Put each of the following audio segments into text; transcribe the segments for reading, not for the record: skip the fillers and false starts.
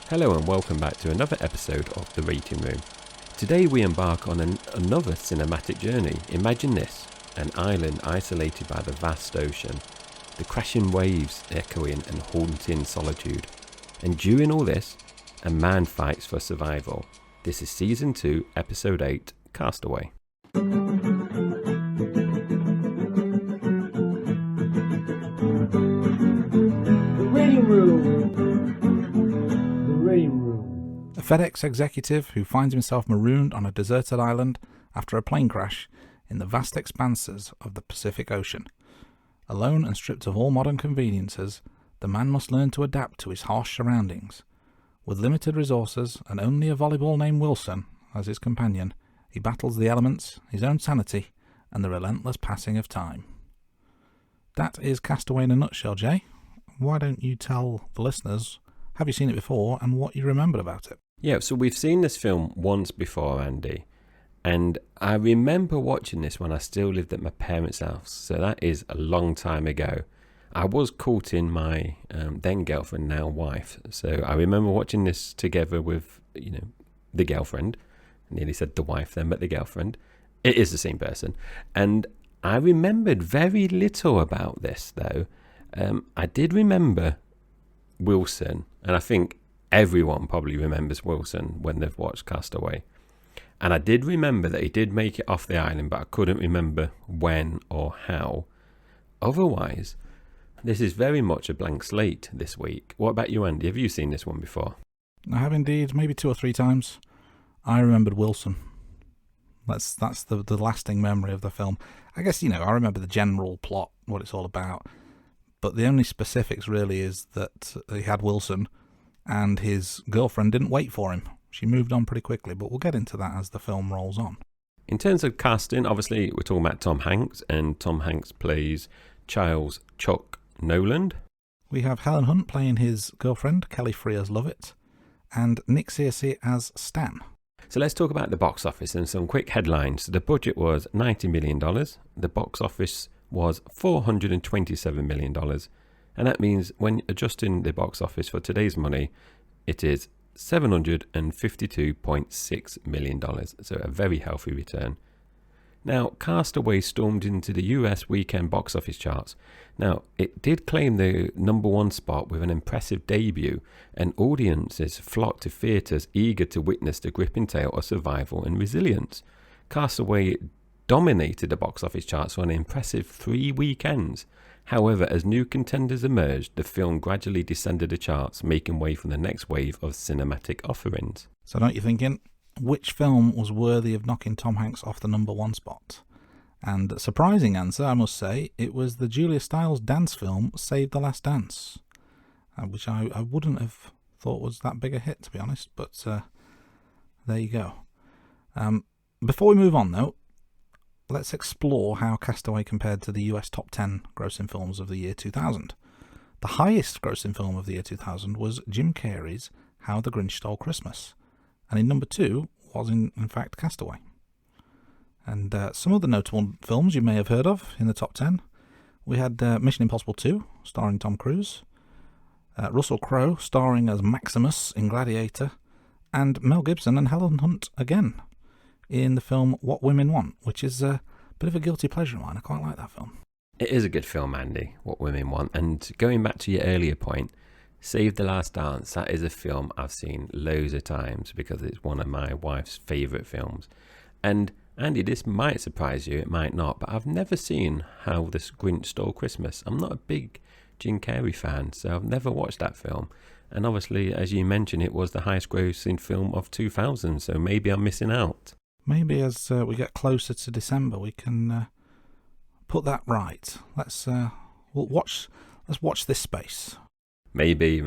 Hello and welcome back to another episode of The Rating Room. Today we embark on another cinematic journey. Imagine this, an island isolated by the vast ocean, the crashing waves echoing and haunting solitude. And during all this, a man fights for survival. This is Season 2, Episode 8, Castaway. The Rating Room. A FedEx executive who finds himself marooned on a deserted island after a plane crash in the vast expanses of the Pacific Ocean. Alone and stripped of all modern conveniences, the man must learn to adapt to his harsh surroundings. With limited resources and only a volleyball named Wilson as his companion, he battles the elements, his own sanity, and the relentless passing of time. That is Castaway in a nutshell, Jay. Why don't you tell the listeners, have you seen it before and what you remembered about it? Yeah, so we've seen this film once before, Andy, and I remember watching this when I still lived at my parents' house, so that is a long time ago. I was courting my then girlfriend, now wife, so I remember watching this together with, the girlfriend. I nearly said the wife then, but the girlfriend. It is the same person. And I remembered very little about this, though. I did remember Wilson, and I think everyone probably remembers Wilson when they've watched Castaway. And I did remember that he did make it off the island, but I couldn't remember when or how. Otherwise, this is very much a blank slate this week. What about you, Andy? Have you seen this one before? I have indeed, maybe 2 or 3 times. I remembered Wilson. That's the lasting memory of the film. I guess, I remember the general plot, what it's all about. But the only specifics really is that he had Wilson and his girlfriend didn't wait for him. She moved on pretty quickly, but we'll get into that as the film rolls on. In terms of casting, obviously we're talking about Tom Hanks, and Tom Hanks plays Charles Chuck Noland. We have Helen Hunt playing his girlfriend, Kelly Frears Lovett, and Nick Searcy as Stan. So let's talk about the box office and some quick headlines. The budget was $90 million. The box office was $427 million. And that means when adjusting the box office for today's money, it is $752.6 million. So a very healthy return. Now, Castaway stormed into the US weekend box office charts. Now, it did claim the #1 spot with an impressive debut, and audiences flocked to theatres eager to witness the gripping tale of survival and resilience. Castaway dominated the box office charts for an impressive 3 weekends. However, as new contenders emerged, the film gradually descended the charts, making way for the next wave of cinematic offerings. So don't you thinking, which film was worthy of knocking Tom Hanks off the #1 spot? And a surprising answer, I must say, it was the Julia Stiles dance film, Save the Last Dance, which I wouldn't have thought was that big a hit, to be honest, but there you go. Before we move on, though, let's explore how Castaway compared to the US top 10 grossing films of the year 2000. The highest grossing film of the year 2000 was Jim Carrey's How the Grinch Stole Christmas, and in number 2 was in fact Castaway. And some of the notable films you may have heard of in the top 10, we had Mission Impossible 2, starring Tom Cruise, Russell Crowe starring as Maximus in Gladiator, and Mel Gibson and Helen Hunt again in the film What Women Want, which is a bit of a guilty pleasure of mine. I quite like that film. It is a good film, Andy, What Women Want. And going back to your earlier point, Save the Last Dance, that is a film I've seen loads of times because it's one of my wife's favourite films. And Andy, this might surprise you, it might not, but I've never seen How the Grinch Stole Christmas. I'm not a big Jim Carrey fan, so I've never watched that film. And obviously, as you mentioned, it was the highest grossing film of 2000, so maybe I'm missing out. Maybe as we get closer to December, we can put that right. Let's watch this space. Maybe.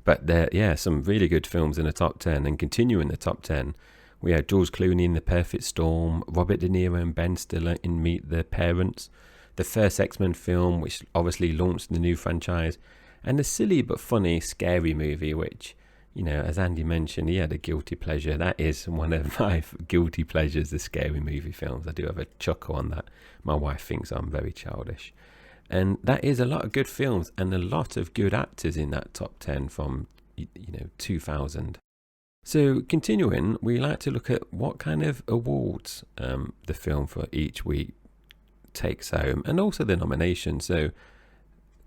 But there, some really good films in the top 10, and continuing the top 10. We had George Clooney in The Perfect Storm, Robert De Niro and Ben Stiller in Meet the Parents, the first X-Men film, which obviously launched the new franchise, and the silly but funny Scary Movie, which, as Andy mentioned, he had a guilty pleasure. That is one of my guilty pleasures, the Scary Movie films. I do have a chuckle on that. My wife thinks I'm very childish. And that is a lot of good films and a lot of good actors in that top 10, from 2000. So continuing, we like to look at what kind of awards the film for each week takes home, and also the nominations. So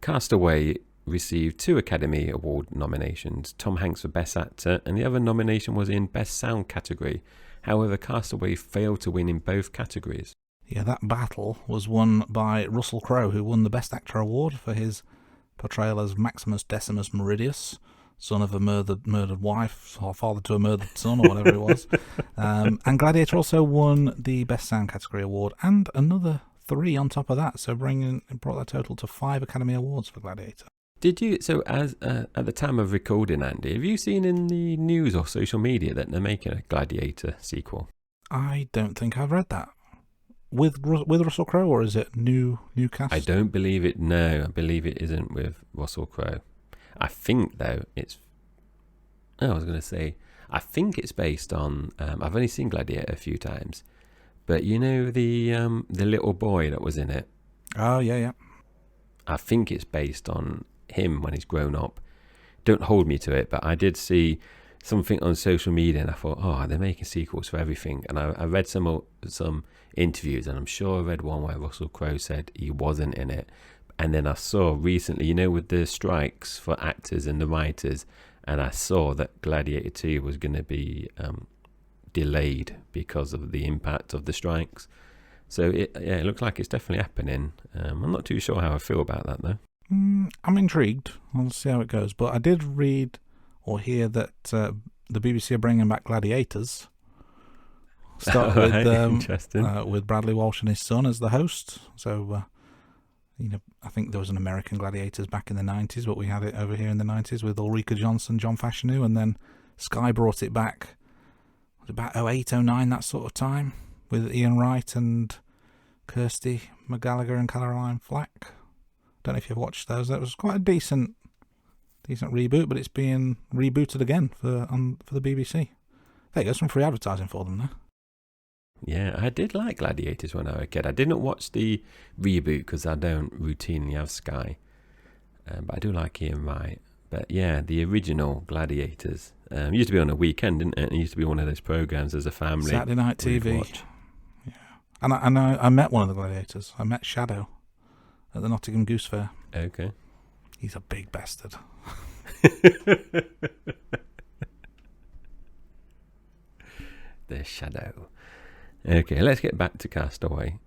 Castaway received 2 Academy Award nominations, Tom Hanks for Best Actor, and the other nomination was in Best Sound category. However, Castaway failed to win in both categories. Yeah, that battle was won by Russell Crowe, who won the Best Actor award for his portrayal as Maximus Decimus Meridius, son of a murdered wife, or father to a murdered son, or whatever it was. And Gladiator also won the Best Sound category award, and another 3 on top of that, so brought that total to 5 Academy Awards for Gladiator. Did you, so as at the time of recording, Andy, have you seen in the news or social media that they're making a Gladiator sequel? I don't think I've read that. With Russell Crowe, or is it new cast? I don't believe it. No, I believe it isn't with Russell Crowe. I think though I think it's based on. I've only seen Gladiator a few times, but you know the little boy that was in it. Oh yeah. I think it's based on him when he's grown up. Don't hold me to it, but I did see something on social media and I thought, oh, they're making sequels for everything. And I read some interviews, and I'm sure I read one where Russell Crowe said he wasn't in it. And then I saw recently, with the strikes for actors and the writers, and I saw that Gladiator 2 was going to be delayed because of the impact of the strikes. So it looks like it's definitely happening. I'm not too sure how I feel about that though. I'm intrigued. I'll see how it goes. But I did read or hear that the BBC are bringing back Gladiators. Start with Bradley Walsh and his son as the host. So, I think there was an American Gladiators back in the 90s, but we had it over here in the 90s with Ulrika Johnson, John Fashanu, and then Sky brought it back. It was about 08, 09, that sort of time, with Ian Wright and Kirsty McGallagher and Caroline Flack. Don't know if you've watched those. That was quite a decent reboot, but it's being rebooted again for the BBC. There you go, some free advertising for them there. Yeah, I did like Gladiators when I was a kid. I didn't watch the reboot because I don't routinely have Sky, but I do like Ian Wright. But yeah, the original Gladiators used to be on a weekend, didn't it? It used to be one of those programs as a family. Saturday night TV. Yeah, and I met one of the Gladiators. I met Shadow at the Nottingham Goose Fair. Okay. He's a big bastard. The Shadow. Okay, let's get back to Castaway.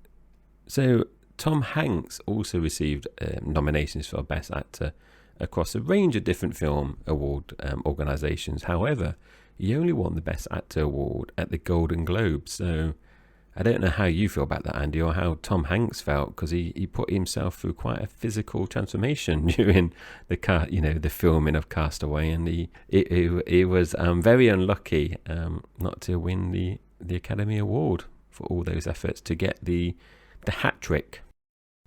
So, Tom Hanks also received nominations for Best Actor across a range of different film award organisations. However, he only won the Best Actor award at the Golden Globes. So, I don't know how you feel about that, Andy, or how Tom Hanks felt, because he put himself through quite a physical transformation during the filming of Castaway, and he was very unlucky not to win the Academy Award for all those efforts to get the hat trick.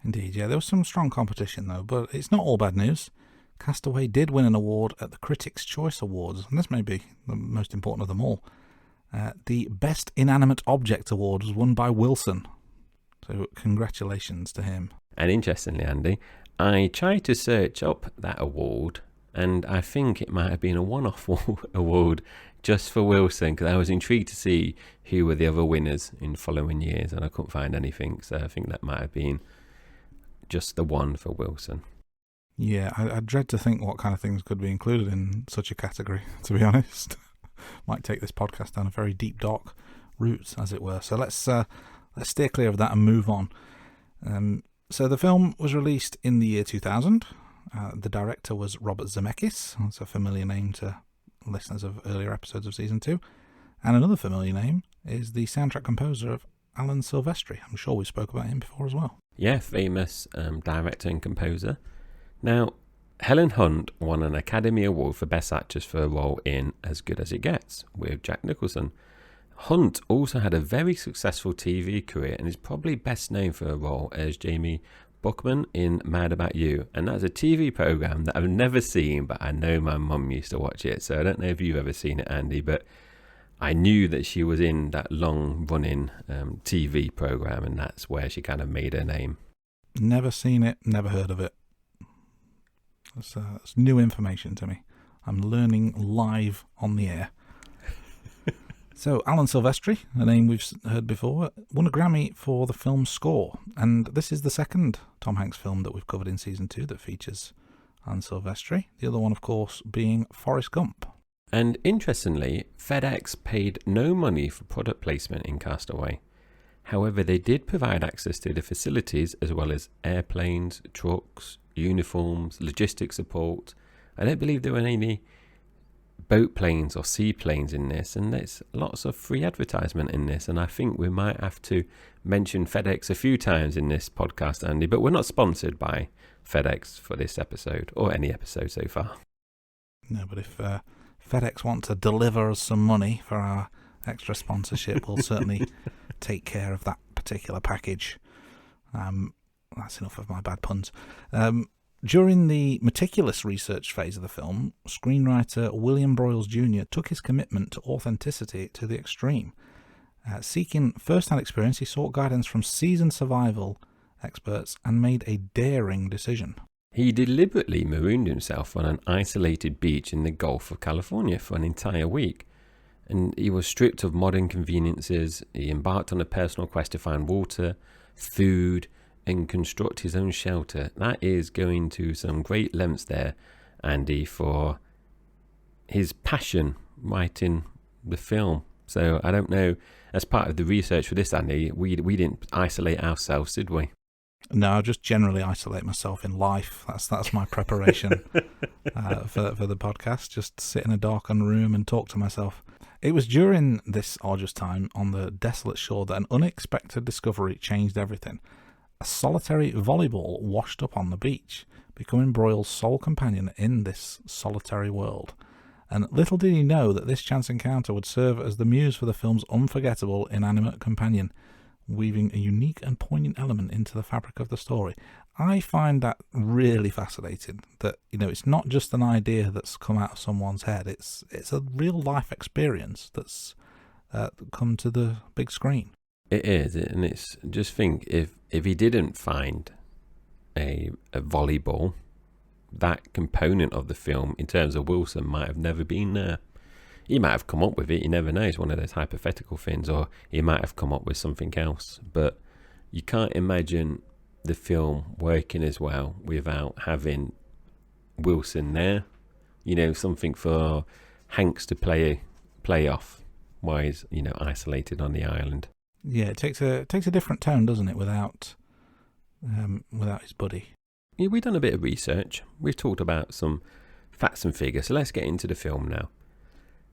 Indeed, yeah, there was some strong competition though, but it's not all bad news. Castaway did win an award at the Critics' Choice Awards, and this may be the most important of them all. The Best Inanimate Object Award was won by Wilson, so congratulations to him. And interestingly, Andy, I tried to search up that award, and I think it might have been a one-off award just for Wilson, because I was intrigued to see who were the other winners in following years, and I couldn't find anything, so I think that might have been just the one for Wilson. Yeah, I dread to think what kind of things could be included in such a category, to be honest. Might take this podcast down a very deep, dark route, as it were. So let's steer clear of that and move on. So the film was released in the year 2000. The director was Robert Zemeckis. That's a familiar name to listeners of earlier episodes of Season 2. And another familiar name is the soundtrack composer of Alan Silvestri. I'm sure we spoke about him before as well. Yeah, famous director and composer. Now, Helen Hunt won an Academy Award for Best Actress for a role in As Good As It Gets with Jack Nicholson. Hunt also had a very successful TV career and is probably best known for a role as Jamie Buckman in Mad About You. And that's a TV programme that I've never seen, but I know my mum used to watch it. So I don't know if you've ever seen it, Andy, but I knew that she was in that long-running TV programme, and that's where she kind of made her name. Never seen it, never heard of it. That's new information to me. I'm learning live on the air. So, Alan Silvestri, a name we've heard before, won a Grammy for the film's score. And this is the second Tom Hanks film that we've covered in Season 2 that features Alan Silvestri. The other one, of course, being Forrest Gump. And interestingly, FedEx paid no money for product placement in Castaway. However, they did provide access to the facilities as well as airplanes, trucks, uniforms, logistics support. I don't believe there were any boat planes or seaplanes in this, and there's lots of free advertisement in this, and I think we might have to mention FedEx a few times in this podcast, Andy, but we're not sponsored by FedEx for this episode or any episode so far. No, but if FedEx want to deliver us some money for our extra sponsorship, we'll certainly take care of that particular package. That's enough of my bad puns. During the meticulous research phase of the film, screenwriter William Broyles Jr. took his commitment to authenticity to the extreme. Seeking first-hand experience, he sought guidance from seasoned survival experts and made a daring decision. He deliberately marooned himself on an isolated beach in the Gulf of California for an entire week, and he was stripped of modern conveniences. He embarked on a personal quest to find water, food, and construct his own shelter. That is going to some great lengths there, Andy, for his passion writing the film. So I don't know, as part of the research for this, Andy, we didn't isolate ourselves, did we? No, I just generally isolate myself in life. That's my preparation for the podcast. Just sit in a darkened room and talk to myself. It was during this arduous time on the desolate shore that an unexpected discovery changed everything. A solitary volleyball washed up on the beach, becoming Broyles' sole companion in this solitary world. And little did he know that this chance encounter would serve as the muse for the film's unforgettable inanimate companion, weaving a unique and poignant element into the fabric of the story. I find that really fascinating, that, you know, it's not just an idea that's come out of someone's head, it's a real life experience that's come to the big screen. It is, and it's just think if he didn't find a volleyball, that component of the film in terms of Wilson might have never been there. He might have come up with it, you never know, it's one of those hypothetical things, or he might have come up with something else, but you can't imagine the film working as well without having Wilson there. You know, something for Hanks to play off while he's, you know, isolated on the island. Yeah, it takes a different tone, doesn't it, without his buddy. Yeah, we've done a bit of research. We've talked about some facts and figures, so let's get into the film now.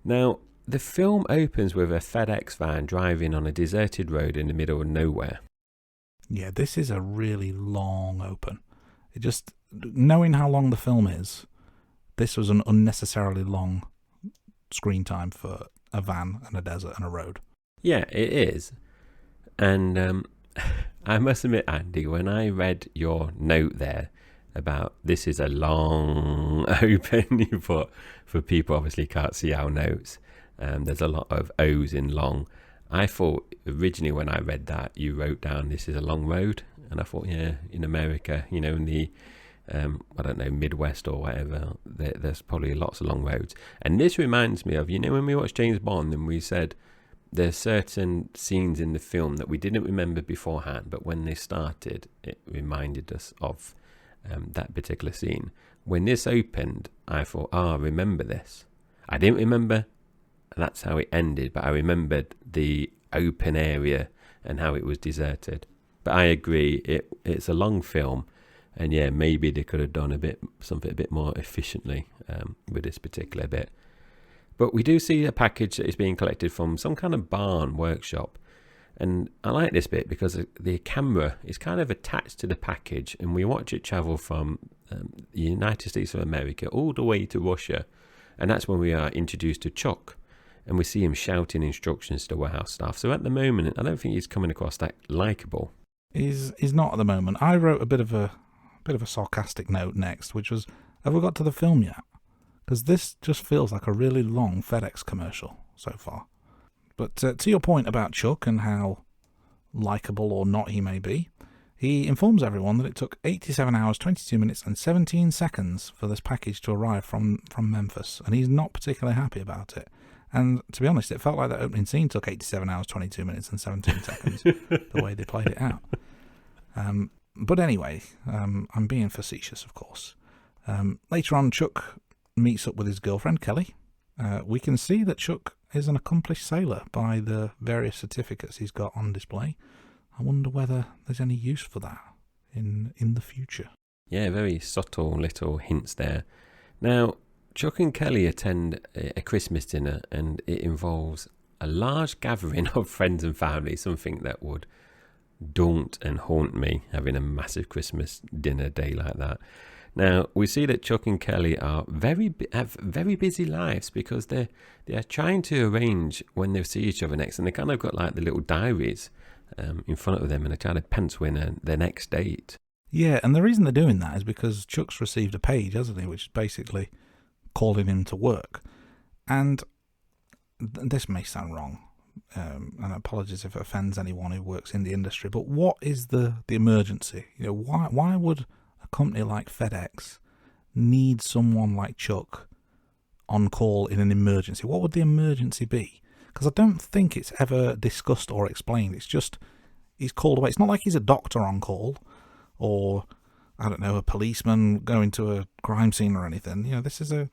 Now, the film opens with a FedEx van driving on a deserted road in the middle of nowhere. Yeah, this is a really long open. It just, knowing how long the film is, this was an unnecessarily long screen time for a van and a desert and a road. Yeah, it is. And I must admit, Andy, when I read your note there about this is a long open, you put, for people obviously can't see our notes, there's a lot of O's in long. I thought originally when I read that you wrote down this is a long road, and I thought, yeah, in America, you know, in the I don't know, Midwest or whatever, there's probably lots of long roads. And this reminds me of, you know, when we watched James Bond and we said there's certain scenes in the film that we didn't remember beforehand, but when they started, it reminded us of that particular scene. When this opened, I thought, I remember this. I didn't remember that's how it ended, but I remembered the open area and how it was deserted. But I agree, it's a long film, and yeah, maybe they could have done something a bit more efficiently with this particular bit. But we do see a package that is being collected from some kind of barn workshop. And I like this bit because the camera is kind of attached to the package, and we watch it travel from the United States of America all the way to Russia. And that's when we are introduced to Chuck, and we see him shouting instructions to warehouse staff. So at the moment, I don't think he's coming across that likable. He's not at the moment. I wrote a bit of a sarcastic note next, which was, have we got to the film yet? Because this just feels like a really long FedEx commercial so far. But to your point about Chuck and how likeable or not he may be, He informs everyone that it took 87 hours, 22 minutes and 17 seconds for this package to arrive from Memphis, and he's not particularly happy about it. And to be honest, it felt like that opening scene took 87 hours, 22 minutes and 17 seconds, the way they played it out. But anyway, I'm being facetious, of course. Later on, Chuck meets up with his girlfriend, Kelly. We can see that Chuck is an accomplished sailor by the various certificates he's got on display. I wonder whether there's any use for that in the future. Yeah, very subtle little hints there. Now, Chuck and Kelly attend a Christmas dinner, and it involves a large gathering of friends and family, something that would daunt and haunt me, having a massive Christmas dinner day like that. Now, we see that Chuck and Kelly have very busy lives, because they're trying to arrange when they see each other next, and they kind of got like the little diaries in front of them, and they're trying to pencil in their next date. Yeah, and the reason they're doing that is because Chuck's received a page, hasn't he, which is basically calling him to work. And this may sound wrong, and apologies if it offends anyone who works in the industry, but what is the emergency? You know, why would a company like FedEx need someone like Chuck on call in an emergency? What would the emergency be? Because I don't think it's ever discussed or explained. It's just he's called away. It's not like he's a doctor on call, or I don't know, a policeman going to a crime scene or anything. You know, this is a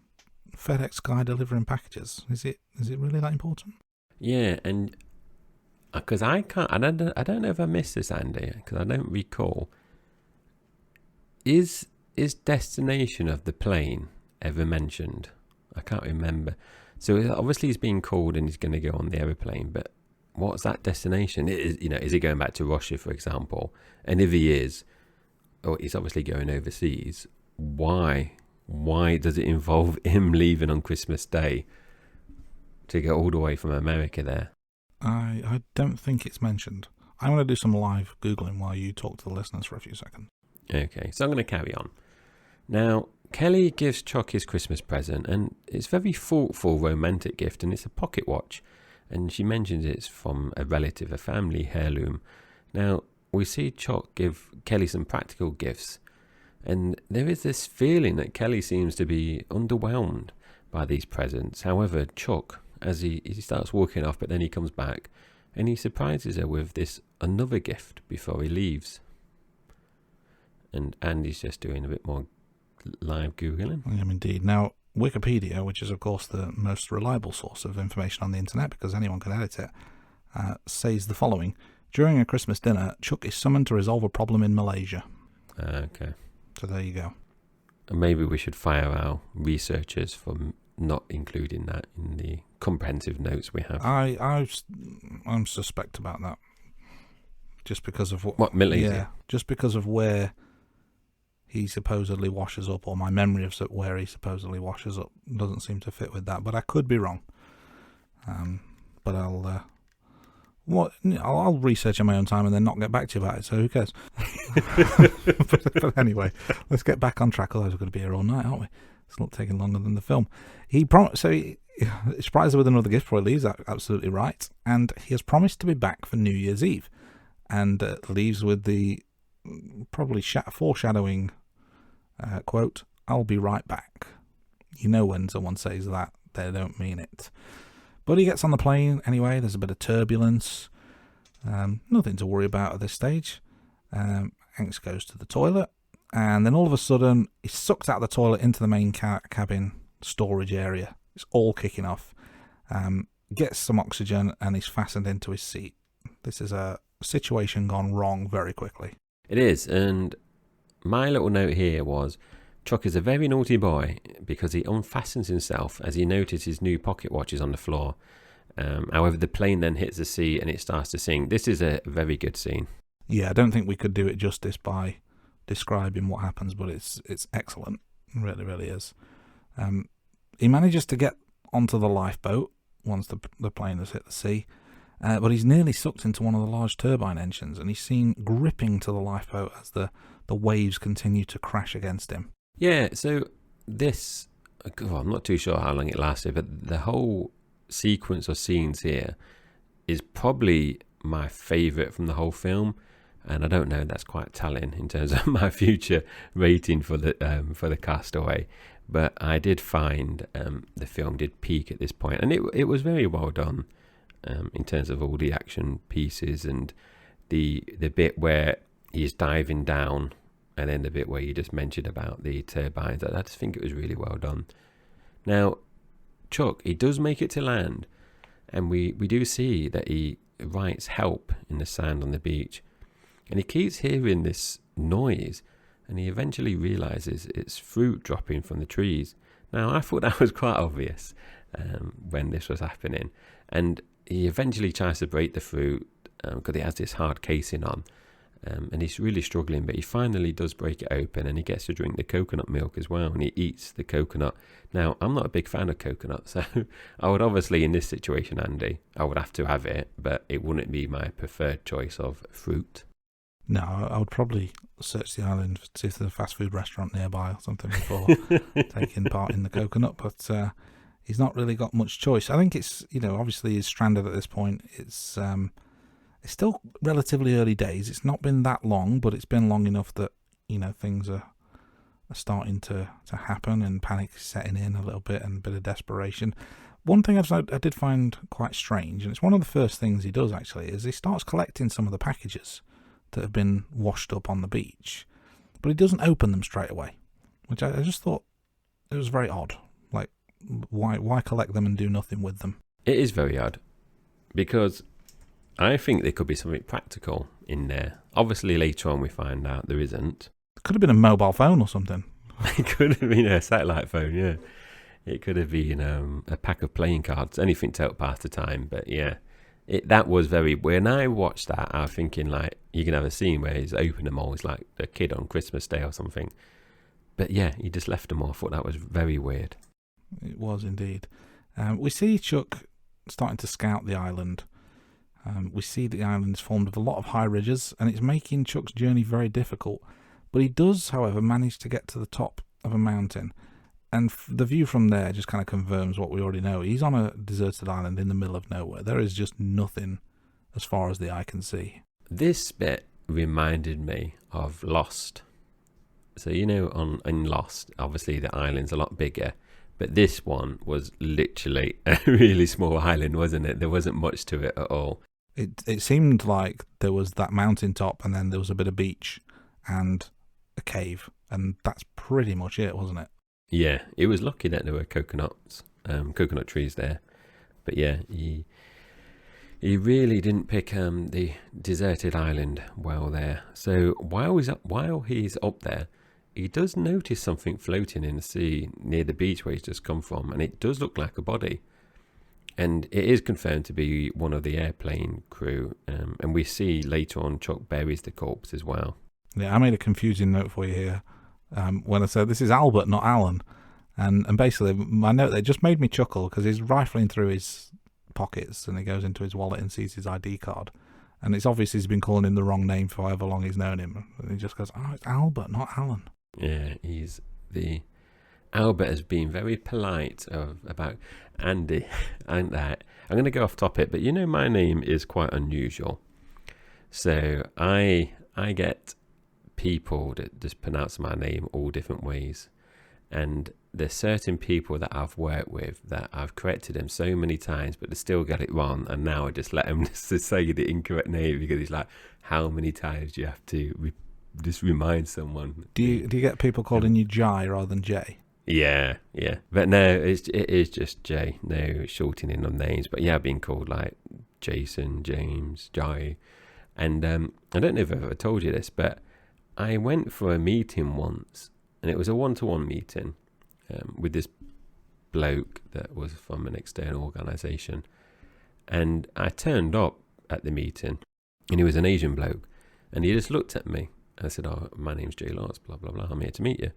FedEx guy delivering packages. Is it really that important? Yeah, and because I don't know if I missed this, Andy, because I don't recall. Is destination of the plane ever mentioned? I can't remember. So obviously he's being called and he's going to go on the aeroplane, but what's that destination? Is he going back to Russia, for example? And if he is, or he's obviously going overseas, why does it involve him leaving on Christmas Day to go all the way from America there? I don't think it's mentioned. I'm going to do some live Googling while you talk to the listeners for a few seconds. Okay, so I'm going to carry on. Now, Kelly gives Chuck his Christmas present, and it's a very thoughtful, romantic gift, and it's a pocket watch. And she mentions it's from a relative, a family heirloom. Now, we see Chuck give Kelly some practical gifts, and there is this feeling that Kelly seems to be underwhelmed by these presents. However, Chuck, as he starts walking off, but then he comes back, and he surprises her with this another gift before he leaves. And Andy's just doing a bit more live Googling. I am indeed. Now, Wikipedia, which is of course the most reliable source of information on the internet because anyone can edit it, says the following. During a Christmas dinner, Chuck is summoned to resolve a problem in Malaysia. Okay. So there you go. And maybe we should fire our researchers for not including that in the comprehensive notes we have. I'm suspect about that. Just because of what Malaysia? Yeah, just because of where he supposedly washes up, or my memory of where he supposedly washes up doesn't seem to fit with that. But I could be wrong. But I'll research in my own time and then not get back to you about it. So who cares? but anyway, let's get back on track. Otherwise, we're going to be here all night, aren't we? It's not taking longer than the film. He surprised her with another gift before he leaves. Absolutely right. And he has promised to be back for New Year's Eve, and leaves with the probably foreshadowing quote, "I'll be right back." You know, when someone says that, they don't mean it. But he gets on the plane anyway. There's a bit of turbulence. Nothing to worry about at this stage. Hanks goes to the toilet, and then all of a sudden he's sucked out of the toilet into the main cabin storage area. It's all kicking off. Gets some oxygen, and he's fastened into his seat. This is a situation gone wrong very quickly. It is, and my little note here was, Chuck is a very naughty boy because he unfastens himself as he notices his new pocket watch is on the floor. However, the plane then hits the sea and it starts to sink. This is a very good scene. Yeah, I don't think we could do it justice by describing what happens, but it's excellent. It really, really is. He manages to get onto the lifeboat once the plane has hit the sea, but he's nearly sucked into one of the large turbine engines, and he's seen gripping to the lifeboat as the waves continue to crash against him. Yeah, so this, I'm not too sure how long it lasted, but the whole sequence of scenes here is probably my favourite from the whole film. And I don't know, that's quite telling in terms of my future rating for the Castaway. But I did find the film did peak at this point, and it was very well done in terms of all the action pieces and the bit where he's diving down, and then the bit where you just mentioned about the turbines. I just think it was really well done. Now, Chuck, he does make it to land, and we do see that he writes help in the sand on the beach, and he keeps hearing this noise, and he eventually realizes it's fruit dropping from the trees. Now, I thought that was quite obvious when this was happening, and he eventually tries to break the fruit because he has this hard casing on, and he's really struggling, but he finally does break it open, and he gets to drink the coconut milk as well, and he eats the coconut. Now, I'm not a big fan of coconut, so I would obviously, in this situation, Andy, I would have to have it, but it wouldn't be my preferred choice of fruit. No, I would probably search the island to see if there's a fast food restaurant nearby or something before taking part in the coconut, but he's not really got much choice. I think it's, obviously he's stranded at this point. It's still relatively early days. It's not been that long, but it's been long enough that, things are starting to happen, and panic is setting in a little bit, and a bit of desperation. One thing I did find quite strange, and it's one of the first things he does actually, is he starts collecting some of the packages that have been washed up on the beach, but he doesn't open them straight away, which I just thought it was very odd. Like, why collect them and do nothing with them? It is very odd, because I think there could be something practical in there. Obviously, later on we find out there isn't. It could have been a mobile phone or something. It could have been a satellite phone, yeah. It could have been a pack of playing cards, anything to help pass the time. But yeah, that was very... When I watched that, I was thinking, like, you can have a scene where he's opened them all. He's like a kid on Christmas Day or something. But yeah, he just left them all. I thought that was very weird. It was indeed. We see Chuck starting to scout the island. We see that the island is formed of a lot of high ridges, and it's making Chuck's journey very difficult. But he does, however, manage to get to the top of a mountain. And the view from there just kind of confirms what we already know. He's on a deserted island in the middle of nowhere. There is just nothing as far as the eye can see. This bit reminded me of Lost. So, in Lost, obviously the island's a lot bigger. But this one was literally a really small island, wasn't it? There wasn't much to it at all. It seemed like there was that mountaintop, and then there was a bit of beach and a cave. And that's pretty much it, wasn't it? Yeah, it was lucky that there were coconut trees there. But yeah, he really didn't pick the deserted island well there. So while he's up there, he does notice something floating in the sea near the beach where he's just come from, and it does look like a body. And it is confirmed to be one of the airplane crew, and we see later on Chuck buries the corpse as well. Yeah, I made a confusing note for you here when I said this is Albert, not Alan. And basically, my note there just made me chuckle because he's rifling through his pockets and he goes into his wallet and sees his ID card. And it's obvious he's been calling him the wrong name for however long he's known him. And he just goes, oh, it's Albert, not Alan. Yeah, Albert has been very polite about Andy and that. I'm going to go off topic, but my name is quite unusual. So I get people that just pronounce my name all different ways. And there's certain people that I've worked with that I've corrected them so many times, but they still get it wrong. And now I just let them just say the incorrect name because it's like, how many times do you have to just remind someone? Do you get people calling you Jai rather than Jay? Yeah. But no, it is just Jay. No shortening of names. But yeah, I've been called like Jason, James, Jai. And I don't know if I've ever told you this, but I went for a meeting once, and it was a one-to-one meeting with this bloke that was from an external organisation. And I turned up at the meeting, and he was an Asian bloke, and he just looked at me. I said, oh, my name's Jay Lawrence, blah, blah, blah, I'm here to meet you.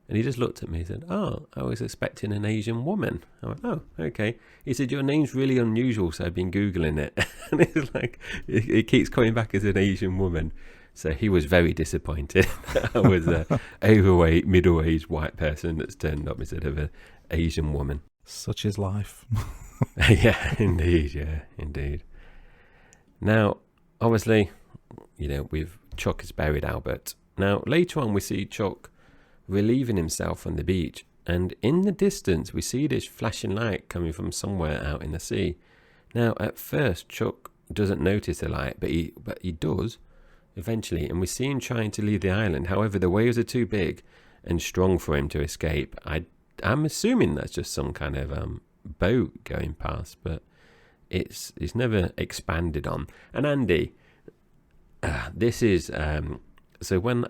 And he just looked at me and said, oh, I was expecting an Asian woman. I went, oh, okay. He said, your name's really unusual, so I've been Googling it. And it's like, it keeps coming back as an Asian woman. So he was very disappointed. I was an overweight, middle-aged white person that's turned up instead of an Asian woman. Such is life. Yeah, indeed. Now, obviously, we've Chuck has buried Albert. Now, later on, we see Chuck relieving himself on the beach, and in the distance, we see this flashing light coming from somewhere out in the sea. Now, at first, Chuck doesn't notice the light, but he does eventually, and we see him trying to leave the island. However, the waves are too big and strong for him to escape. I'm assuming that's just some kind of boat going past, but it's never expanded on. And Andy, this is so when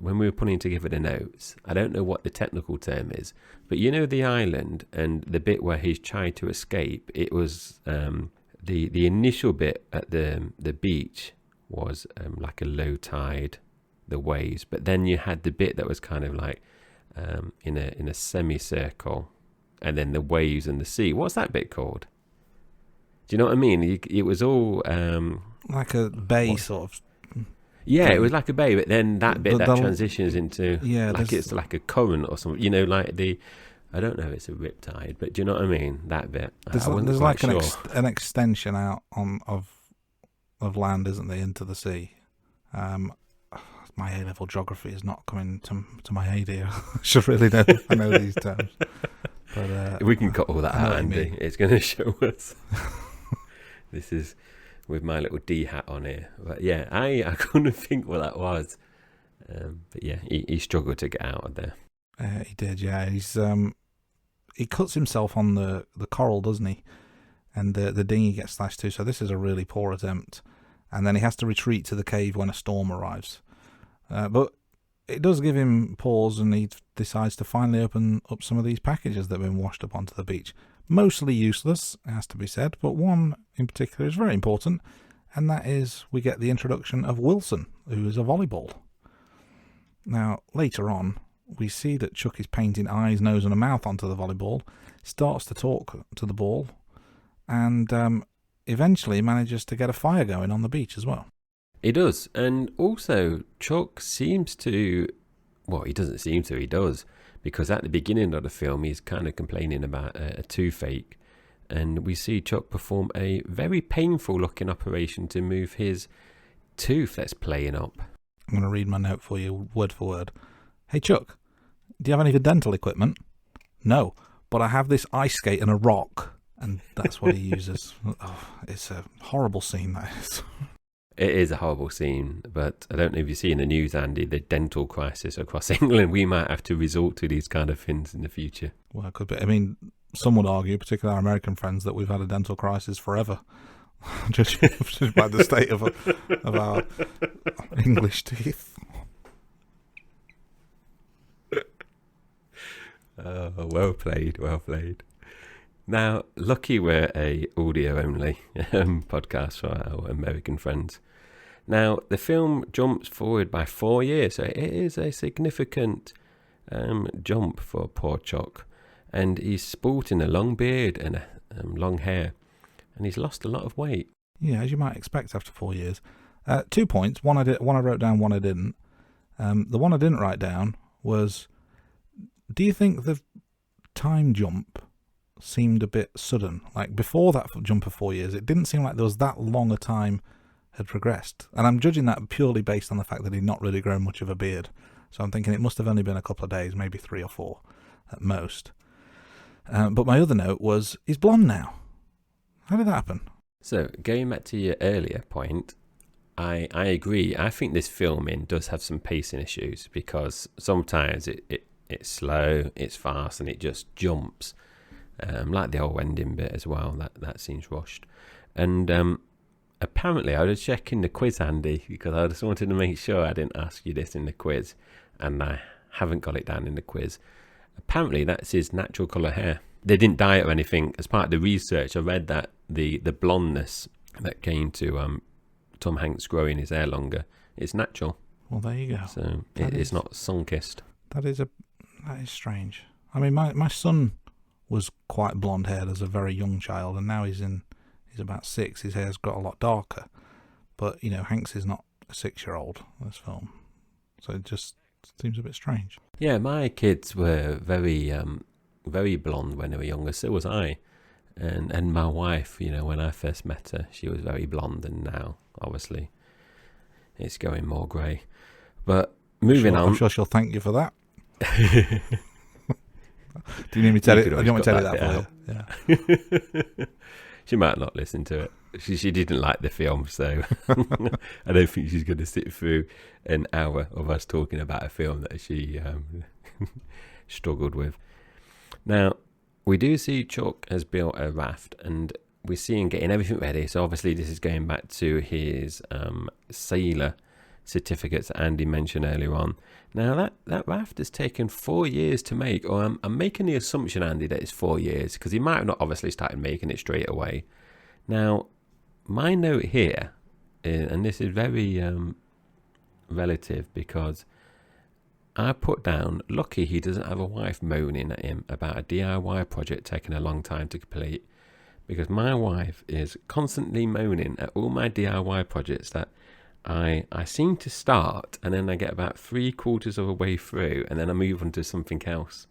we were putting together the notes, I don't know what the technical term is, but you know the island and the bit where he's tried to escape, it was the initial bit at the beach was like a low tide, the waves, but then you had the bit that was kind of like in a semicircle, and then the waves and the sea. What's that bit called? Do you know what I mean? It was all like a bay sort of. Yeah, it was like a bay, but then that bit transitions into like it's like a current or something. You know, like I don't know if it's a riptide, but do you know what I mean? That bit. There's like an extension out of land, isn't there, into the sea? My A-level geography is not coming to my aid here. I should really know. I know these terms. But we can cut all that out, Andy. It's going to show us. This is with my little D hat on here. But yeah, I couldn't think what that was. But yeah, he struggled to get out of there. He did, yeah. He cuts himself on the coral, doesn't he? And the dinghy gets slashed too. So this is a really poor attempt. And then he has to retreat to the cave when a storm arrives. But it does give him pause, and he decides to finally open up some of these packages that have been washed up onto the beach. Mostly useless, it has to be said, but one in particular is very important, and that is we get the introduction of Wilson, who is a volleyball. Now, later on, we see that Chuck is painting eyes, nose and a mouth onto the volleyball, starts to talk to the ball, and eventually manages to get a fire going on the beach as well. He does, and also Chuck seems to, well, he doesn't seem to, he does, because at the beginning of the film he's kind of complaining about a toothache, and we see Chuck perform a very painful looking operation to move his tooth that's playing up. I'm going to read my note for you word for word. Hey Chuck, do you have any of the dental equipment? No, but I have this ice skate and a rock, and that's what he uses. Oh, it's a horrible scene, that is. It is a horrible scene, but I don't know if you see in the news, Andy, the dental crisis across England. We might have to resort to these kind of things in the future. Well, it could be. I mean, some would argue, particularly our American friends, that we've had a dental crisis forever, just by the state of our English teeth. Oh, well played, well played. Now, lucky we're a audio-only podcast for our American friends. Now, the film jumps forward by 4 years, so it is a significant jump for poor Chuck. And he's sporting a long beard and long hair, and he's lost a lot of weight. Yeah, as you might expect after 4 years. 2 points. One I wrote down, one I didn't. The one I didn't write down was, do you think the time jump seemed a bit sudden? Like before that jump of 4 years, it didn't seem like there was that long a time had progressed. And I'm judging that purely based on the fact that he'd not really grown much of a beard. So I'm thinking it must have only been a couple of days, maybe 3 or 4 at most. But my other note was, he's blonde now. How did that happen? So going back to your earlier point, I agree. I think this filming does have some pacing issues, because sometimes it's slow, it's fast, and it just jumps. Like the whole ending bit as well, that seems rushed. And apparently I was checking the quiz, Andy, because I just wanted to make sure I didn't ask you this in the quiz, and I haven't got it down in the quiz. Apparently that's his natural colour hair. They didn't dye it or anything. As part of the research, I read that the blondness that came to Tom Hanks growing his hair longer, it's natural. Well, there you go. So it's not sun-kissed. That is strange. I mean, my son was quite blonde haired as a very young child, and now he's about 6. His hair's got a lot darker, but you know, Hanks is not a 6-year-old in this film, so it just seems a bit strange. Yeah, my kids were very very blonde when they were younger. So was I, and my wife. You know, when I first met her, she was very blonde, and now obviously it's going more grey. But moving on. I'm sure she'll thank you for that. Do you need me to tell it? I don't want to tell you that for you. Yeah. She might not listen to it. She didn't like the film, so I don't think she's going to sit through an hour of us talking about a film that she struggled with. Now, we do see Chuck has built a raft, and we see him getting everything ready. So obviously this is going back to his sailor certificates that Andy mentioned earlier on. Now, that raft has taken 4 years to make, or I'm making the assumption, Andy, that it's 4 years, because he might have not obviously started making it straight away. Now, my note here, and this is very relative, because I put down, lucky he doesn't have a wife moaning at him about a DIY project taking a long time to complete, because my wife is constantly moaning at all my DIY projects that I seem to start and then I get about 3/4 of a way through and then I move on to something else.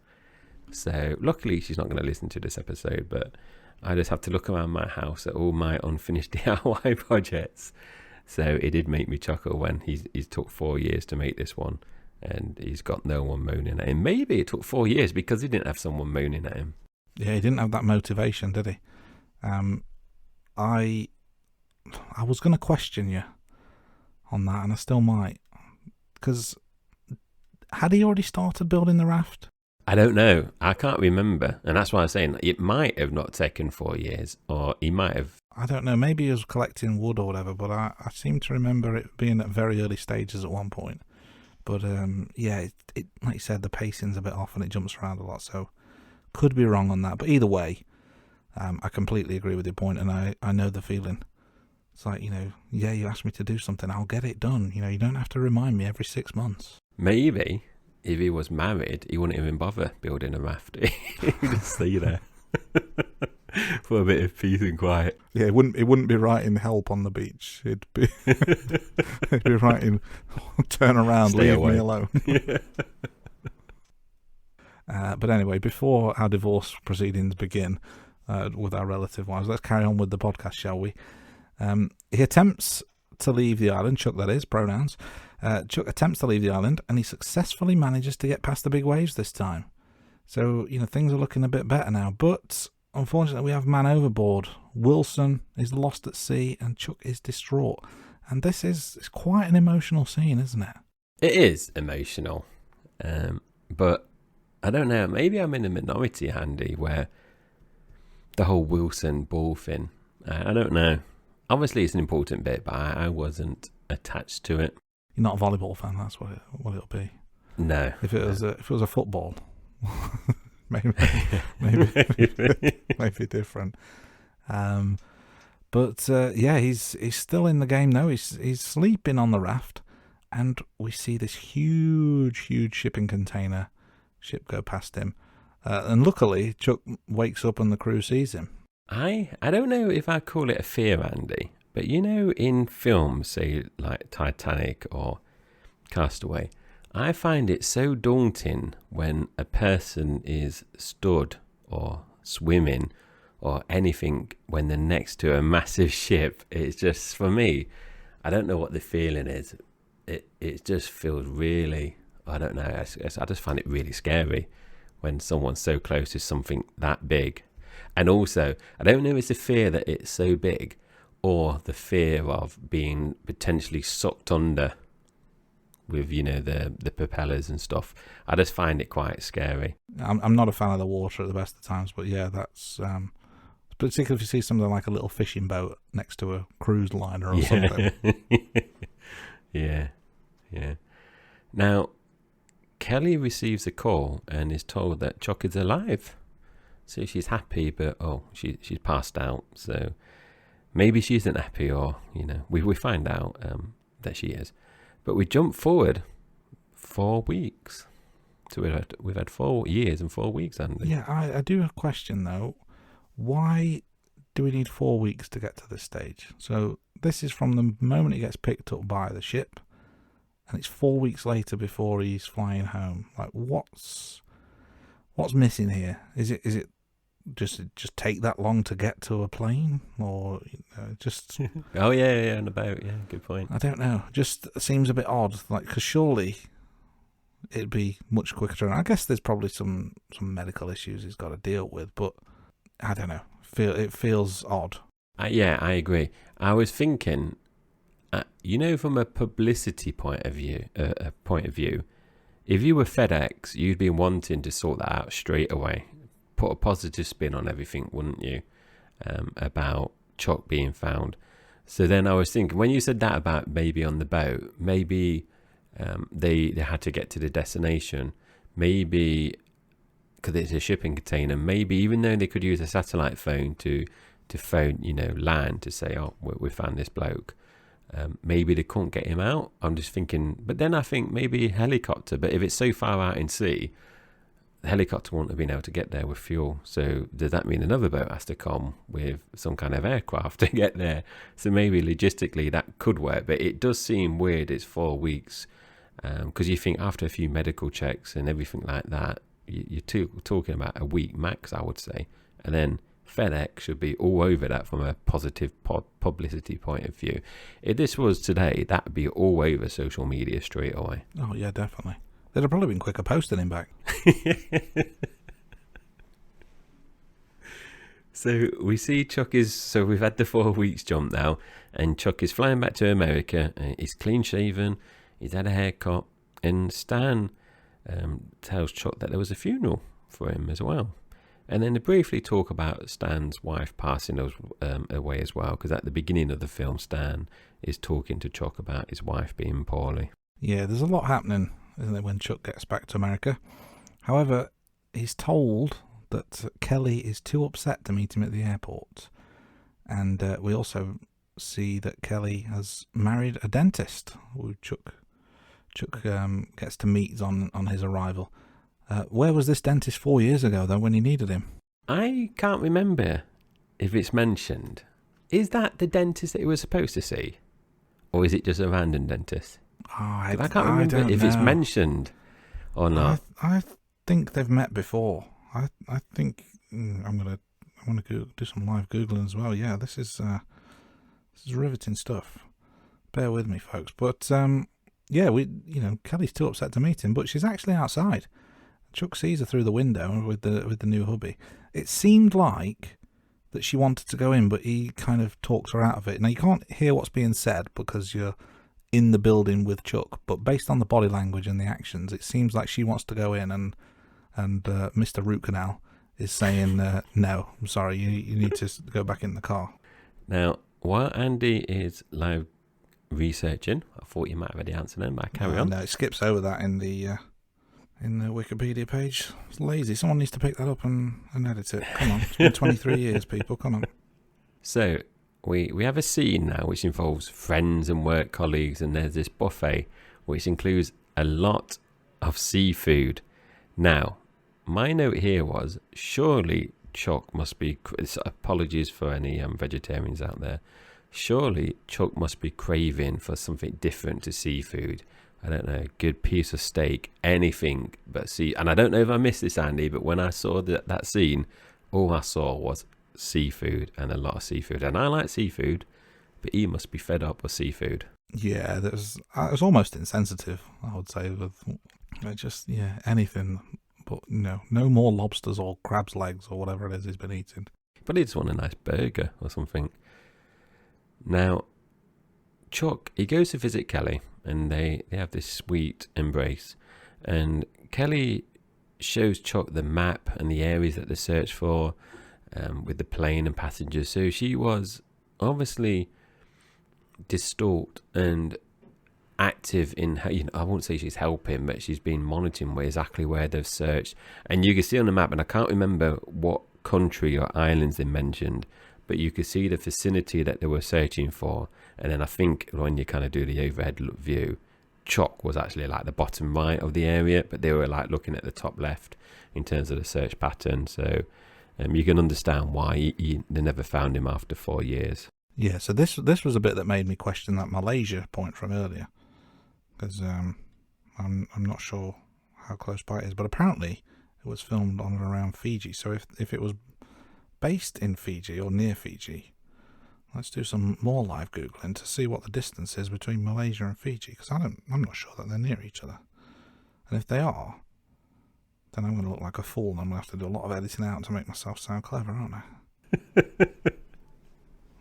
So luckily she's not going to listen to this episode, but I just have to look around my house at all my unfinished DIY projects. So it did make me chuckle when he's took 4 years to make this one and he's got no one moaning at him. Maybe it took 4 years because he didn't have someone moaning at him. Yeah, he didn't have that motivation, did he? I was going to question you on that, and I still might, because had he already started building the raft? I don't know. I can't remember, and that's why I'm saying it might have not taken 4 years, or he might have. I don't know. Maybe he was collecting wood or whatever, but I seem to remember it being at very early stages at one point. But yeah, it like you said, the pacing's a bit off and it jumps around a lot, so could be wrong on that. But either way, I completely agree with your point, and I know the feeling. It's like, yeah, you asked me to do something, I'll get it done. You don't have to remind me every 6 months. Maybe if he was married, he wouldn't even bother building a raft. He'd just stay there for a bit of peace and quiet. Yeah, it wouldn't be writing help on the beach. It'd be writing turn around, Stay leave away. me alone. But anyway, before our divorce proceedings begin with our relative wives, let's carry on with the podcast, shall we? He attempts to leave the island, Chuck that is, pronouns. Chuck attempts to leave the island and he successfully manages to get past the big waves this time. So, things are looking a bit better now. But unfortunately, we have man overboard. Wilson is lost at sea and Chuck is distraught. And this is quite an emotional scene, isn't it? It is emotional. But I don't know, maybe I'm in a minority, Andy, where the whole Wilson ball thing, I don't know. Obviously, it's an important bit, but I wasn't attached to it. You're not a volleyball fan, that's what it'll be. No. If it was a football, maybe different. But yeah, he's still in the game now. He's sleeping on the raft, and we see this huge shipping container ship go past him. And luckily, Chuck wakes up and the crew sees him. I don't know if I call it a fear, Andy, but in films, say like Titanic or Castaway, I find it so daunting when a person is stood or swimming or anything when they're next to a massive ship. It's just, for me, I don't know what the feeling is. It just feels really, I don't know, I just find it really scary when someone's so close to something that big. And also, I don't know if it's the fear that it's so big or the fear of being potentially sucked under with, the propellers and stuff. I just find it quite scary. I'm not a fan of the water at the best of times, but yeah, that's particularly if you see something like a little fishing boat next to a cruise liner or something. Yeah. Now, Kelly receives a call and is told that Chuck is alive. So she's happy, but she's passed out. So maybe she isn't happy, or we find out that she is. But we jump forward 4 weeks. So we've had 4 years and 4 weeks, Andy. Yeah, I do have a question though. Why do we need 4 weeks to get to this stage? So this is from the moment he gets picked up by the ship, and it's 4 weeks later before he's flying home. Like, what's missing here? Is it just take that long to get to a plane, or just Oh yeah, on the boat. Yeah, good point. I don't know. Just seems a bit odd. Like, because surely it'd be much quicker. I guess there's probably some medical issues he's got to deal with, but I don't know. It feels odd. Yeah, I agree. I was thinking, from a publicity point of view, if you were FedEx, you'd be wanting to sort that out straight away. Put a positive spin on everything, wouldn't you? About Chuck being found. So then I was thinking, when you said that about maybe on the boat, maybe they had to get to the destination. Maybe because it's a shipping container. Maybe even though they could use a satellite phone to phone, land to say, oh, we found this bloke. Maybe they couldn't get him out. I'm just thinking, but then I think maybe a helicopter. But if it's so far out in sea, the helicopter won't have been able to get there with fuel. So does that mean another boat has to come with some kind of aircraft to get there? So maybe logistically that could work, but it does seem weird. It's 4 weeks because you think after a few medical checks and everything like that, you're talking about a week max, I would say. And then FedEx should be all over that from a positive publicity point of view. If this was today, that would be all over social media straight away. Oh yeah, definitely. They'd have probably been quicker posting him back. So we see Chuck so we've had the 4 weeks jump now, and Chuck is flying back to America. He's clean shaven, he's had a haircut, and Stan tells Chuck that there was a funeral for him as well. And then they briefly talk about Stan's wife passing away as well, because at the beginning of the film, Stan is talking to Chuck about his wife being poorly. Yeah, there's a lot happening, isn't there, when Chuck gets back to America? However, he's told that Kelly is too upset to meet him at the airport. And we also see that Kelly has married a dentist, who Chuck gets to meet on his arrival. Where was this dentist 4 years ago, though, when he needed him? I can't remember if it's mentioned. Is that the dentist that he was supposed to see? Or is it just a random dentist? I can't remember if it's mentioned or not. I think they've met before. I think I'm gonna do some live Googling as well. Yeah, this is riveting stuff. Bear with me, folks. But Kelly's too upset to meet him, but she's actually outside. Chuck sees her through the window with the new hubby. It seemed like that she wanted to go in, but he kind of talked her out of it. Now, you can't hear what's being said because you're in the building with Chuck, but based on the body language and the actions, it seems like she wants to go in, and Mr. Root Canal is saying, no, I'm sorry, you need to go back in the car. Now, while Andy is live researching, I thought you might have already answered them, but carry on. No, it skips over that in the Wikipedia page. It's lazy. Someone needs to pick that up and edit it. Come on, it's been 23 years, people. Come on. So we have a scene now which involves friends and work colleagues, and there's this buffet which includes a lot of seafood. Now, my note here was, surely Chuck must be, apologies for any vegetarians out there, surely Chuck must be craving for something different to seafood. I don't know, good piece of steak, anything but sea. And I don't know if I missed this, Andy, but when I saw that scene, all I saw was seafood and a lot of seafood. And I like seafood, but he must be fed up with seafood. Yeah, it was almost insensitive, I would say, with just, anything. But, no more lobsters or crab's legs or whatever it is he's been eating. But he just want a nice burger or something. Now, Chuck, he goes to visit Kelly, and they have this sweet embrace. And Kelly shows Chuck the map and the areas that they search for with the plane and passengers. So she was obviously distraught and active in, I won't say she's helping, but she's been monitoring exactly where they've searched. And you can see on the map, and I can't remember what country or islands they mentioned, but you could see the vicinity that they were searching for. And then I think when you kind of do the overhead view, Chuck was actually like the bottom right of the area, but they were like looking at the top left in terms of the search pattern. So you can understand why they never found him after 4 years. Yeah, so this was a bit that made me question that Malaysia point from earlier, because I'm not sure how close by it is, but apparently it was filmed on and around Fiji. So if it was based in Fiji or near Fiji? Let's do some more live Googling to see what the distance is between Malaysia and Fiji, because I'm not sure that they're near each other. And if they are, then I'm going to look like a fool, and I'm going to have to do a lot of editing out to make myself sound clever, aren't I?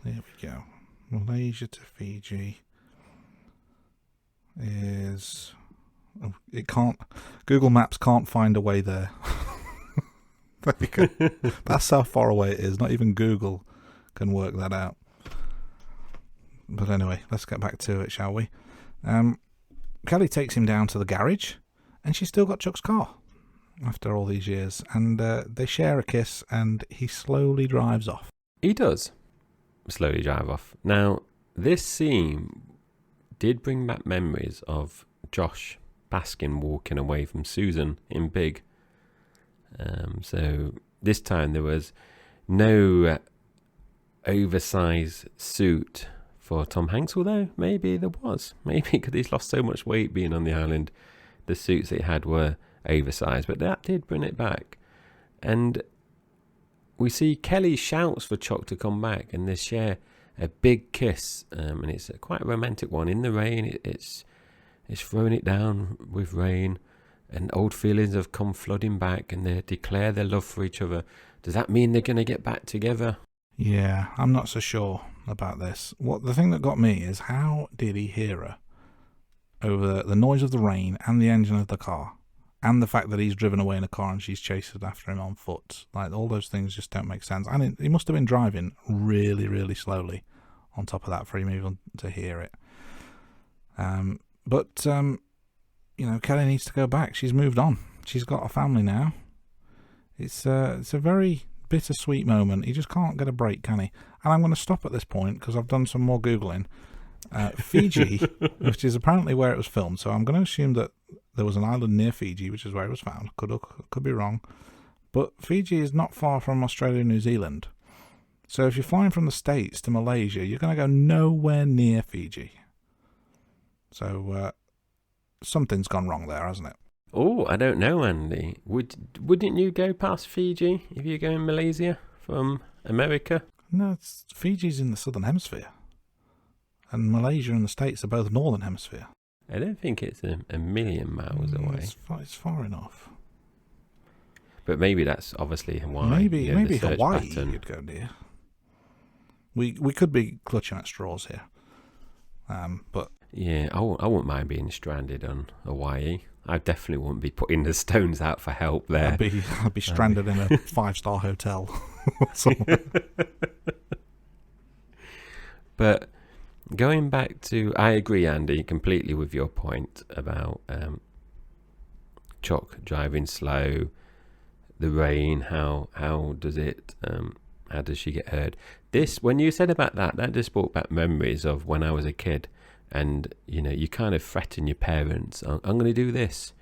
There we go. Malaysia to Fiji is... Oh, it can't... Google Maps can't find a way there. There you go. That's how far away it is. Not even Google can work that out. But anyway, let's get back to it, shall we? Kelly takes him down to the garage, and she's still got Chuck's car after all these years. And they share a kiss, and he slowly drives off. He does slowly drive off. Now, this scene did bring back memories of Josh Baskin walking away from Susan in Big. So this time there was no oversized suit for Tom Hanks, although maybe there was. Maybe because he's lost so much weight being on the island, the suits that he had were oversized. But that did bring it back. And we see Kelly shouts for Chuck to come back, and they share a big kiss. And it's quite a romantic one. In the rain, it's throwing it down with rain. And old feelings have come flooding back, and they declare their love for each other. Does that mean they're going to get back together? Yeah, I'm not so sure about this. The thing that got me is, how did he hear her over the noise of the rain and the engine of the car, and the fact that he's driven away in a car and she's chasing after him on foot? Like, all those things just don't make sense. And he must have been driving really, really slowly on top of that for him even to hear it. But Kelly needs to go back. She's moved on. She's got a family now. It's a very bittersweet moment. He just can't get a break, can he? And I'm going to stop at this point because I've done some more Googling. Fiji, which is apparently where it was filmed, so I'm going to assume that there was an island near Fiji, which is where it was found. Could be wrong. But Fiji is not far from Australia and New Zealand. So if you're flying from the States to Malaysia, you're going to go nowhere near Fiji. So something's gone wrong there, hasn't it? Oh, I don't know, Andy. Wouldn't you go past Fiji if you're going Malaysia from America? No, Fiji's in the southern hemisphere, and Malaysia and the States are both northern hemisphere. I don't think it's a million miles away. It's far enough. But maybe that's obviously Hawaii. Maybe Hawaii pattern. you'd go near. We could be clutching at straws here, but yeah, I wouldn't mind being stranded on Hawaii. I definitely wouldn't be putting the stones out for help there. I'd be stranded in a 5-star hotel somewhere. But going back to, I agree, Andy, completely with your point about Chuck driving slow, the rain. How does it? How does she get hurt? When you said about that just brought back memories of when I was a kid. And, you kind of threaten your parents, I'm going to do this.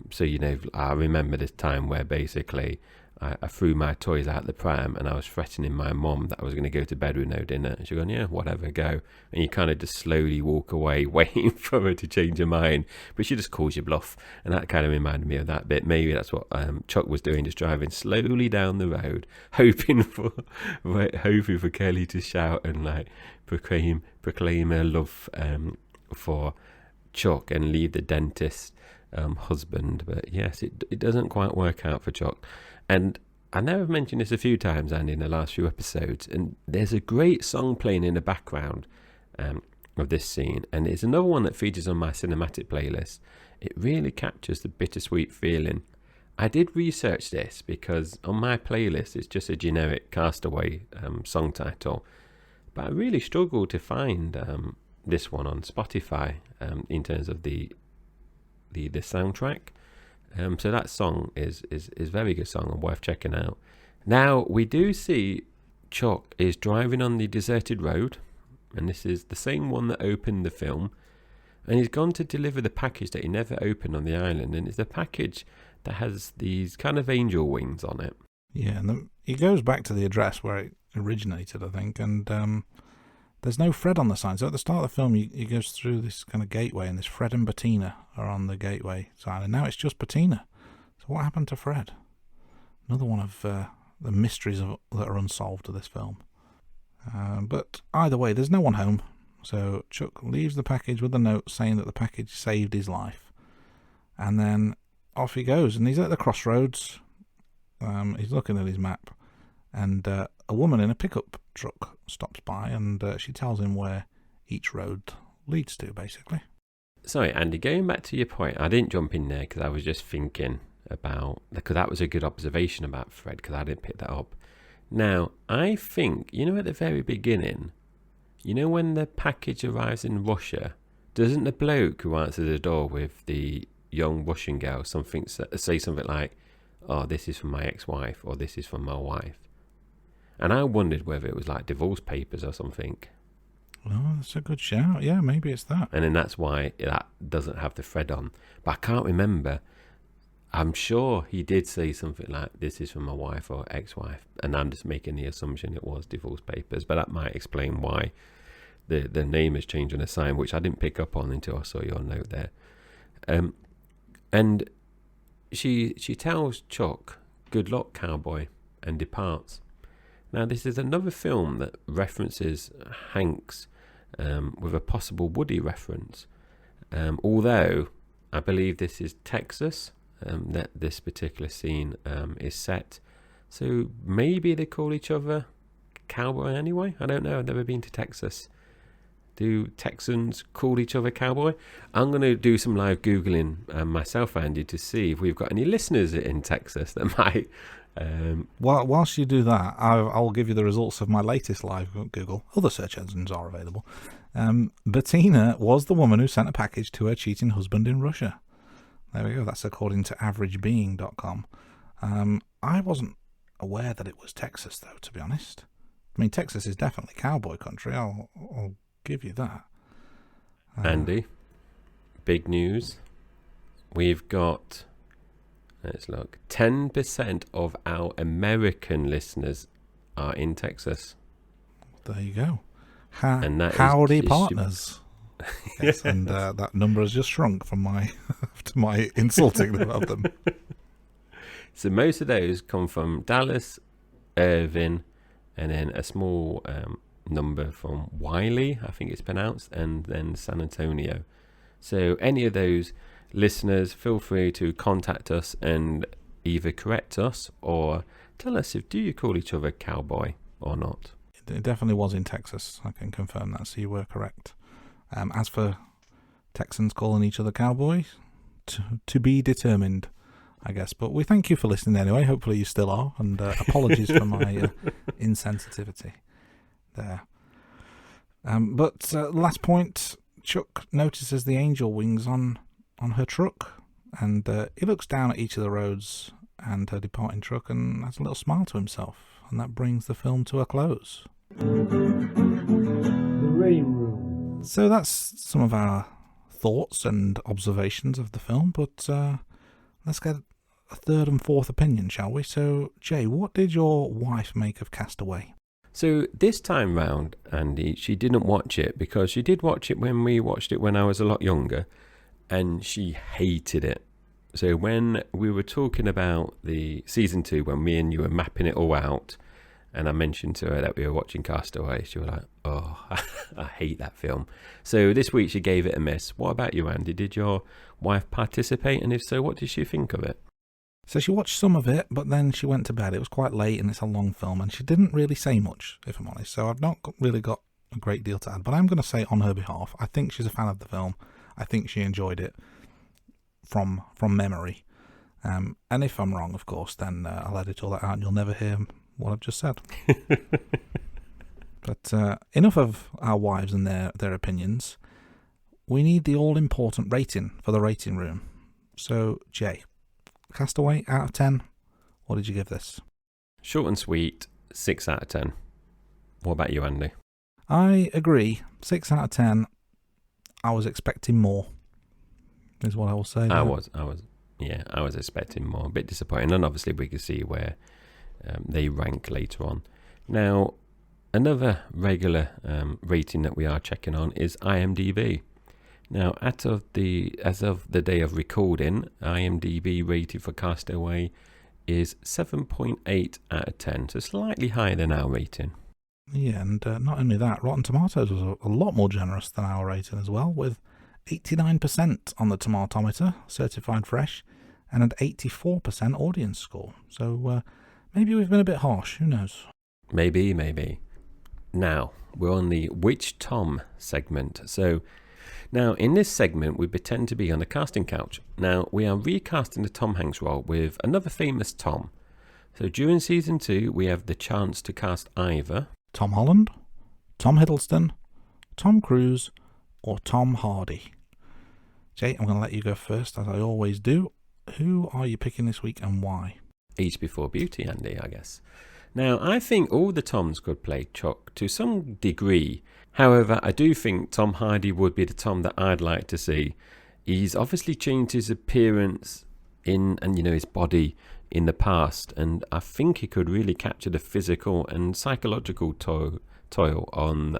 So, I remember this time where basically I threw my toys out the pram and I was threatening my mum that I was going to go to bed with no dinner. And she going, yeah, whatever, go. And you kind of just slowly walk away waiting for her to change her mind. But she just calls you bluff. And that kind of reminded me of that bit. Maybe that's what Chuck was doing, just driving slowly down the road, hoping for Kelly to shout and like proclaim her love for Chuck and leave the dentist husband. But yes, it doesn't quite work out for Chuck. And I know I've mentioned this a few times, Andy, in the last few episodes, and there's a great song playing in the background of this scene, and it's another one that features on my cinematic playlist. It really captures the bittersweet feeling. I did research this because on my playlist it's just a generic Castaway song title, but I really struggled to find this one on Spotify in terms of the soundtrack. So that song is a very good song and worth checking out. Now we do see Chuck is driving on the deserted road, and this is the same one that opened the film, and he's gone to deliver the package that he never opened on the island, and it's a package that has these kind of angel wings on it. Yeah, and he goes back to the address where it originated, I think, and there's no Fred on the sign. So at the start of the film, he goes through this kind of gateway, and there's Fred and Bettina are on the gateway sign, and now it's just Bettina. So what happened to Fred? Another one of mysteries that are unsolved of this film. But either way, there's no one home, so Chuck leaves the package with a note saying that the package saved his life. And then off he goes, and he's at the crossroads. He's looking at his map, and a woman in a pickup truck stops by, and she tells him where each road leads to, basically. Sorry, Andy, going back to your point, I didn't jump in there because I was just thinking about, because that was a good observation about Fred, because I didn't pick that up. Now, I think, at the very beginning, when the package arrives in Russia, doesn't the bloke who answers the door with the young Russian girl say something like, "Oh, this is from my ex-wife," or "This is from my wife"? And I wondered whether it was like divorce papers or something. Oh, that's a good shout. Yeah, maybe it's that. And then that's why that doesn't have the thread on. But I can't remember. I'm sure he did say something like, "This is from my wife" or ex-wife. And I'm just making the assumption it was divorce papers. But that might explain why the name has changed on the sign, which I didn't pick up on until I saw your note there. And she tells Chuck, "Good luck, cowboy," and departs. Now, this is another film that references Hanks with a possible Woody reference. Although, I believe this is Texas, that this particular scene is set. So maybe they call each other cowboy anyway? I don't know. I've never been to Texas. Do Texans call each other cowboy? I'm going to do some live Googling myself, Andy, to see if we've got any listeners in Texas that might... Well, whilst you do that, I'll give you the results of my latest live Google. Other search engines are available. Bettina was the woman who sent a package to her cheating husband in Russia. There we go. That's according to averagebeing.com. I wasn't aware that it was Texas, though, to be honest. I mean, Texas is definitely cowboy country. I'll give you that. Andy, big news. We've got... Let's look. 10% of our American listeners are in Texas. There you go. And that howdy, partners. Yes, and that number has just shrunk from my to my insulting of them. So most of those come from Dallas, Irvin, and then a small number from Wiley, I think it's pronounced, and then San Antonio. So any of those listeners, feel free to contact us and either correct us or tell us do you call each other cowboy or not. It definitely was in Texas. I can confirm that, so you were correct. As for Texans calling each other cowboy, to be determined, I guess. But we thank you for listening anyway. Hopefully you still are, and apologies for my insensitivity there. But last point, Chuck notices the angel wings on her truck, and he looks down at each of the roads and her departing truck and has a little smile to himself, and that brings the film to a close. The Rain Room. So that's some of our thoughts and observations of the film, but let's get a third and fourth opinion, shall we? So, Jay, what did your wife make of Castaway? So this time round, Andy, she didn't watch it because she did watch it when we watched it when I was a lot younger, and she hated it. So when we were talking about the season 2, when me and you were mapping it all out, and I mentioned to her that we were watching Castaway, she was like, "Oh, I hate that film." So this week she gave it a miss. What about you, Andy? Did your wife participate? And if so, what did she think of it? So she watched some of it, but then she went to bed. It was quite late and it's a long film, and she didn't really say much, if I'm honest. So I've not really got a great deal to add, but I'm going to say on her behalf, I think she's a fan of the film. I think she enjoyed it from memory. And if I'm wrong, of course, then I'll edit all that out and you'll never hear what I've just said. But enough of our wives and their opinions. We need the all-important rating for the rating room. So, Jay, Castaway, out of 10, what did you give this? Short and sweet, 6 out of 10. What about you, Andy? I agree. 6 out of 10. I was expecting more, is what I will say. I was expecting more. A bit disappointing. And obviously we can see where they rank later on. Now, another regular rating that we are checking on is IMDb. Now, as of the day of recording, IMDb rated for Castaway is 7.8 out of 10, so slightly higher than our rating. Yeah, and not only that, Rotten Tomatoes was a lot more generous than our rating as well, with 89% on the tomatometer, certified fresh, and an 84% audience score. So maybe we've been a bit harsh, who knows? Maybe. Now, we're on the Which Tom segment. So, now in this segment, we pretend to be on the casting couch. Now, we are recasting the Tom Hanks role with another famous Tom. So, during season 2, we have the chance to cast either Tom Holland, Tom Hiddleston, Tom Cruise, or Tom Hardy. Jay, I'm going to let you go first, as I always do. Who are you picking this week and why? Age Before Beauty, Andy, I guess. Now, I think all the Toms could play Chuck to some degree. However, I do think Tom Hardy would be the Tom that I'd like to see. He's obviously changed his appearance and his body in the past, and I think he could really capture the physical and psychological toil on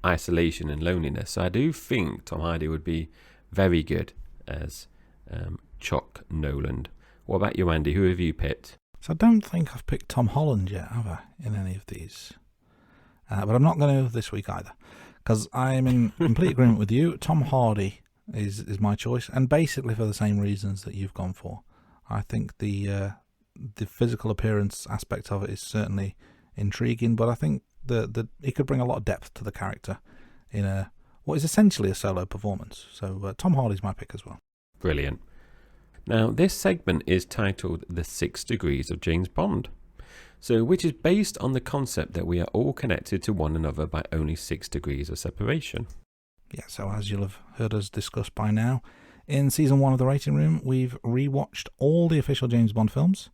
isolation and loneliness. So I do think Tom Hardy would be very good as Chuck Noland. What about you, Andy? Who have you picked? So I don't think I've picked Tom Holland yet, have I, in any of these? But I'm not going to this week either, because I'm in complete agreement with you. Tom Hardy is my choice, and basically for the same reasons that you've gone for. I think the physical appearance aspect of it is certainly intriguing, but I think that he could bring a lot of depth to the character in what is essentially a solo performance. So Tom Hardy's my pick as well. Brilliant. Now, this segment is titled The 6 Degrees of James Bond, which is based on the concept that we are all connected to one another by only 6 degrees of separation. Yeah, so as you'll have heard us discuss by now, in Season 1 of The Rating Room, we've rewatched all the official James Bond films,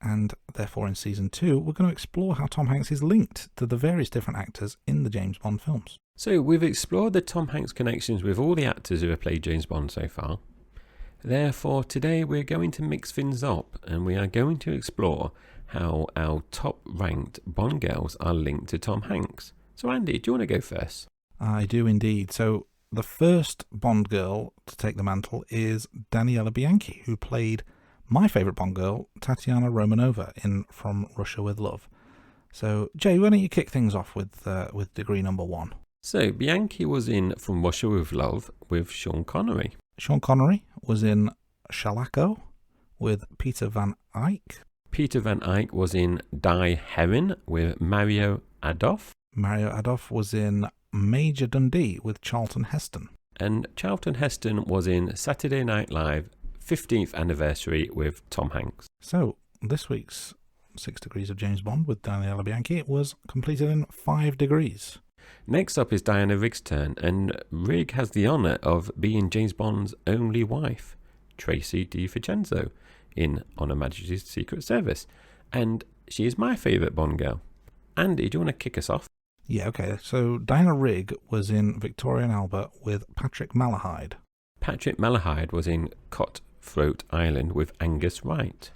and therefore in Season 2, we're going to explore how Tom Hanks is linked to the various different actors in the James Bond films. So we've explored the Tom Hanks connections with all the actors who have played James Bond so far. Therefore, today we're going to mix things up, and we are going to explore how our top-ranked Bond girls are linked to Tom Hanks. So Andy, do you want to go first? I do indeed. So the first Bond girl to take the mantle is Daniela Bianchi, who played my favourite Bond girl, Tatiana Romanova, in From Russia with Love. So Jay, why don't you kick things off with degree number 1? So Bianchi was in From Russia with Love with Sean Connery. Sean Connery was in Shalako with Peter Van Eyck. Peter Van Eyck was in Die Herren with Mario Adolphe. Mario Adolphe was in Major Dundee with Charlton Heston. And Charlton Heston was in Saturday Night Live 15th anniversary with Tom Hanks. So this week's 6 Degrees of James Bond with Daniela Bianchi was completed in 5 degrees. Next up is Diana Rigg's turn, and Rigg has the honour of being James Bond's only wife, Tracy DiVincenzo, in On Her Majesty's Secret Service. And she is my favourite Bond girl. Andy, do you want to kick us off? Yeah, okay. So Diana Rigg was in Victoria and Albert with Patrick Malahide. Patrick Malahide was in Cutthroat Island with Angus Wright.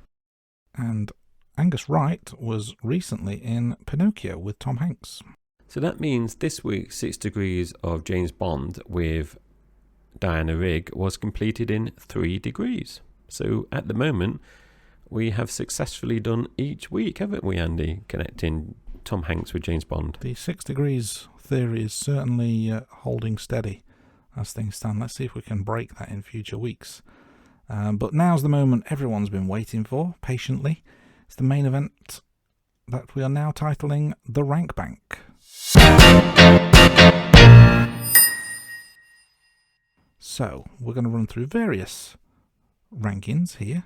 And Angus Wright was recently in Pinocchio with Tom Hanks. So that means this week's 6 Degrees of James Bond with Diana Rigg was completed in 3 degrees. So at the moment, we have successfully done each week, haven't we, Andy, connecting Tom Hanks with James Bond? The 6 degrees theory is certainly holding steady as things stand. Let's see if we can break that in future weeks. But now's the moment everyone's been waiting for, patiently. It's the main event that we are now titling The Rank Bank. So, we're going to run through various rankings here.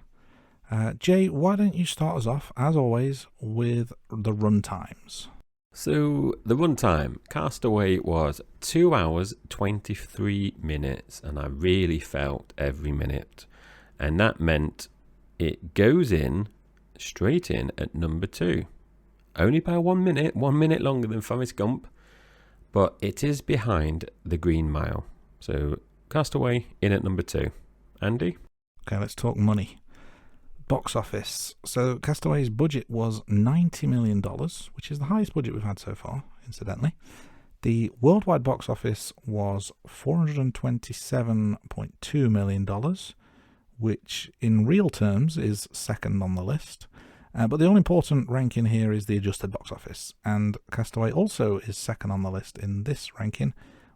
Jay, why don't you start us off, as always, with the run times? So, the runtime, Castaway was 2 hours, 23 minutes, and I really felt every minute. And that meant it goes in, straight in at number 2. Only by 1 minute longer than Forrest Gump, but it is behind The Green Mile. So, Castaway in at number 2. Andy? Okay, let's talk money. Box office. So Castaway's budget was $90 million, which is the highest budget we've had so far, incidentally. The worldwide box office was $427.2 million, which in real terms is second on the list. But the all-important ranking here is the adjusted box office, and Castaway also is second on the list in this ranking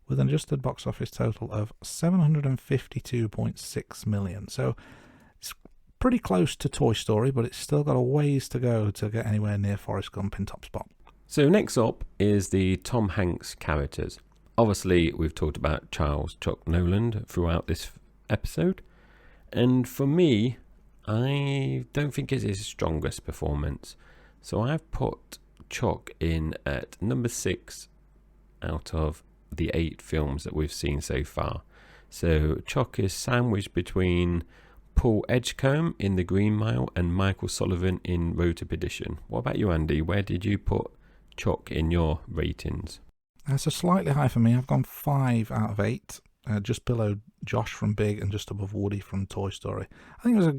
with an adjusted box office total of 752.6 million. So it's pretty close to Toy Story, but it's still got a ways to go to get anywhere near Forrest Gump in top spot. So next up is the Tom Hanks characters. Obviously, we've talked about Charles Chuck Nolan throughout this episode, and for me, I don't think it's his strongest performance. So I've put Chuck in at number 6 out of the 8 films that we've seen so far. So Chuck is sandwiched between Paul Edgecombe in The Green Mile and Michael Sullivan in Road to Perdition. What about you, Andy? Where did you put Chuck in your ratings? That's a slightly high for me. I've gone 5 out of 8. Just below Josh from Big and just above Woody from Toy Story. I think it was a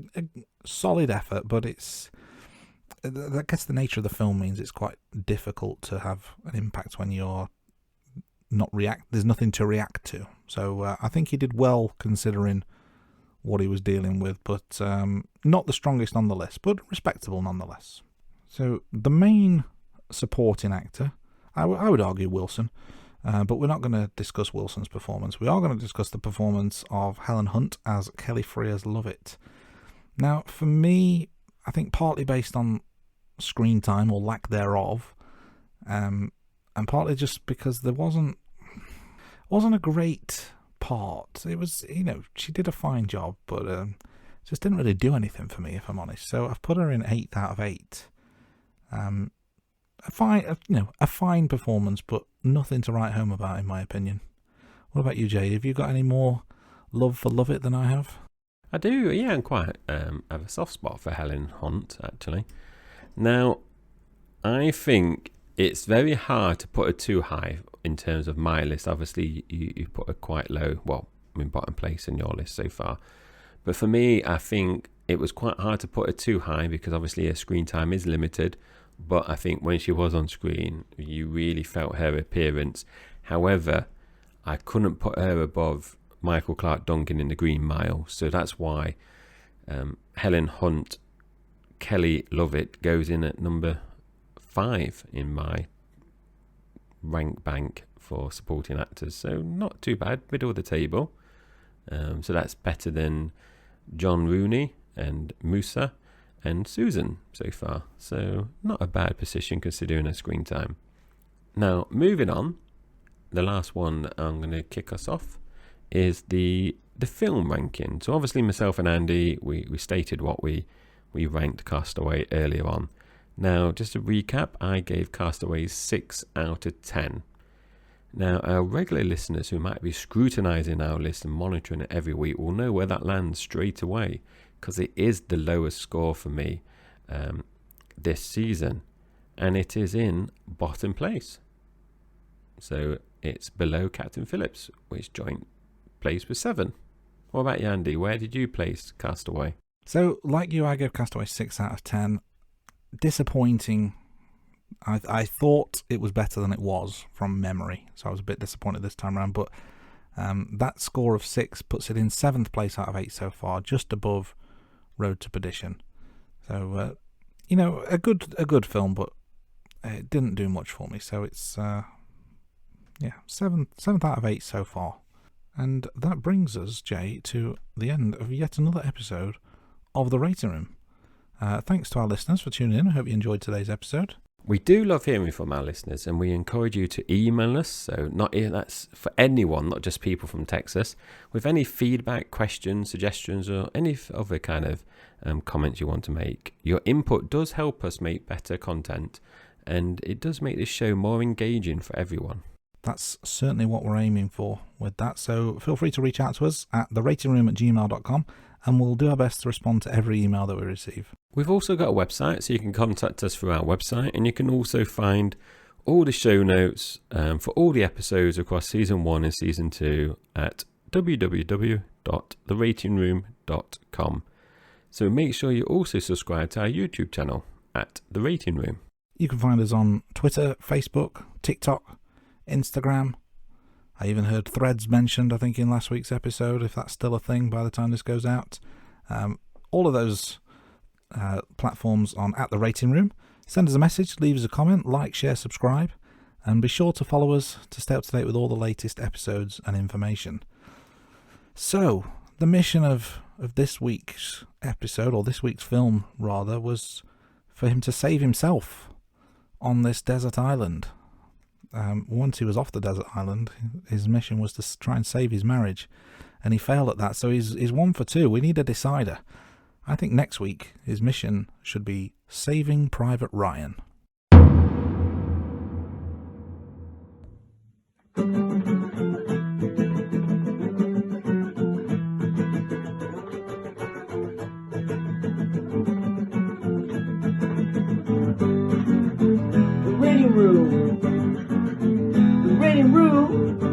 solid effort, but I guess the nature of the film means it's quite difficult to have an impact when you're there's nothing to react to. So I think he did well considering what he was dealing with, but not the strongest on the list, but respectable nonetheless. So the main supporting actor, I would argue Wilson. But we're not going to discuss Wilson's performance. We are going to discuss the performance of Helen Hunt as Kelly Frears Lovett. Now, for me, I think partly based on screen time or lack thereof, and partly just because there wasn't a great part. It was, she did a fine job, but just didn't really do anything for me, if I'm honest. So I've put her in 8 out of 8. A fine performance, but nothing to write home about, in my opinion. What about you, Jay? Have you got any more love for Lovett than I have? I do, yeah. I'm quite have a soft spot for Helen Hunt, actually. Now, I think it's very hard to put her too high in terms of my list. Obviously, you put her quite low. Well, in bottom place in your list so far. But for me, I think it was quite hard to put her too high because obviously her screen time is limited. But I think when she was on screen, you really felt her appearance. However, I couldn't put her above Michael Clark Duncan in The Green Mile. So that's why Helen Hunt, Kelly Lovett goes in at number 5 in my rank bank for supporting actors. So not too bad, middle of the table. So that's better than John Rooney and Musa and Susan so far. So not a bad position considering her screen time. Now, moving on, the last one I'm going to kick us off is the film ranking. So obviously myself and Andy, we stated what we ranked Castaway earlier on. Now, just to recap, I gave Castaway 6 out of 10. Now, our regular listeners who might be scrutinising our list and monitoring it every week will know where that lands straight away, because it is the lowest score for me this season, and it is in bottom place. So it's below Captain Phillips, which joint place with 7. What about you, Andy? Where did you place Castaway? So, like you, I gave Castaway 6 out of 10. Disappointing. I thought it was better than it was from memory, so I was a bit disappointed this time around, but that score of 6 puts it in 7th place out of 8 so far, just above Road to Perdition. So, a good film, but it didn't do much for me, so it's 7th out of 8 so far. And that brings us, Jay, to the end of yet another episode of The Rating Room. Thanks to our listeners for tuning in. I hope you enjoyed today's episode. We do love hearing from our listeners, and we encourage you to email us. So that's for anyone, not just people from Texas, with any feedback, questions, suggestions, or any other kind of comments you want to make. Your input does help us make better content, and it does make this show more engaging for everyone. That's certainly what we're aiming for with that. So feel free to reach out to us at theratingroom@gmail.com, and we'll do our best to respond to every email that we receive. We've also got a website, so you can contact us through our website, and you can also find all the show notes for all the episodes across Season 1 and Season 2 at www.theratingroom.com. So make sure you also subscribe to our YouTube channel at The Rating Room. You can find us on Twitter, Facebook, TikTok, Instagram. I even heard Threads mentioned, I think, in last week's episode, if that's still a thing by the time this goes out. All of those platforms on at the Rating Room. Send us a message, leave us a comment, like, share, subscribe, and be sure to follow us to stay up to date with all the latest episodes and information. So, the mission of this week's episode, or this week's film rather, was for him to save himself on this desert island. Once he was off the desert island, his mission was to try and save his marriage, and he failed at that, so he's 1 for 2. We need a decider. I think next week his mission should be Saving Private Ryan. The Rating Room. The Rating Room.